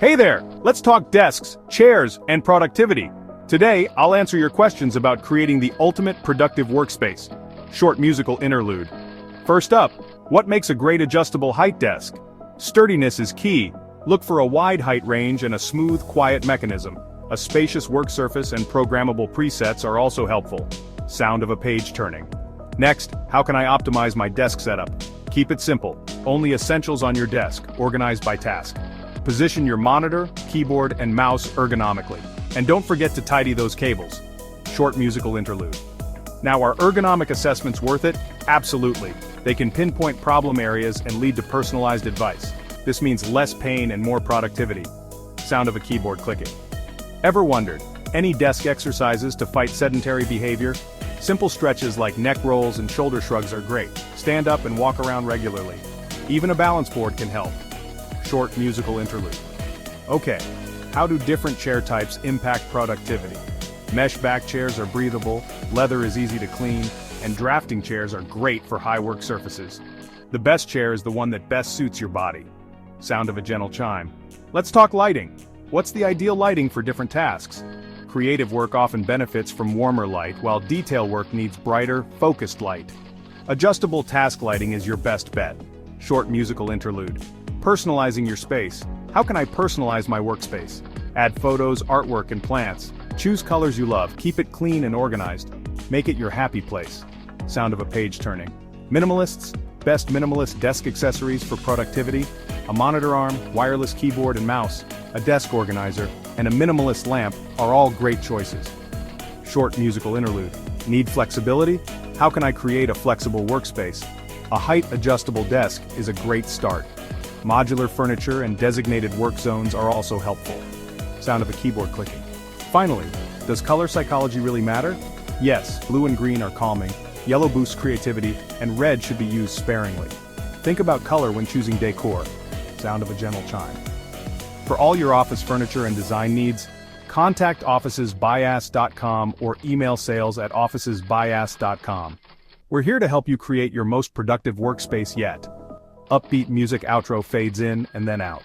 Hey there! Let's talk desks, chairs, and productivity. Today, I'll answer your questions about creating the ultimate productive workspace. Short musical interlude. First up, what makes a great adjustable height desk? Sturdiness is key. Look for a wide height range and a smooth, quiet mechanism. A spacious work surface and programmable presets are also helpful. Sound of a page turning. Next, how can I optimize my desk setup? Keep it simple. Only essentials on your desk, organized by task. Position your monitor, keyboard, and mouse ergonomically. And don't forget to tidy those cables. Short musical interlude. Now, are ergonomic assessments worth it? Absolutely. They can pinpoint problem areas and lead to personalized advice. This means less pain and more productivity. Sound of a keyboard clicking. Ever wondered, any desk exercises to fight sedentary behavior? Simple stretches like neck rolls and shoulder shrugs are great. Stand up and walk around regularly. Even a balance board can help. Short musical interlude. Okay, how do different chair types impact productivity? Mesh back chairs are breathable, leather is easy to clean, and drafting chairs are great for high work surfaces. The best chair is the one that best suits your body. Sound of a gentle chime. Let's talk lighting. What's the ideal lighting for different tasks? Creative work often benefits from warmer light, while detail work needs brighter, focused light. Adjustable task lighting is your best bet. Short musical interlude. Personalizing your space. How can I personalize my workspace? Add photos, artwork, and plants. Choose colors you love, keep it clean and organized. Make it your happy place. Sound of a page turning. Minimalists, best minimalist desk accessories for productivity. A monitor arm, wireless keyboard and mouse, a desk organizer, and a minimalist lamp are all great choices. Short musical interlude. Need flexibility? How can I create a flexible workspace? A height-adjustable desk is a great start. Modular furniture and designated work zones are also helpful. Sound of a keyboard clicking. Finally, does color psychology really matter? Yes, blue and green are calming, yellow boosts creativity, and red should be used sparingly. Think about color when choosing decor. Sound of a gentle chime. For all your office furniture and design needs, contact officesbyass.com or email sales@officesbyass.com. We're here to help you create your most productive workspace yet. Upbeat music outro fades in and then out.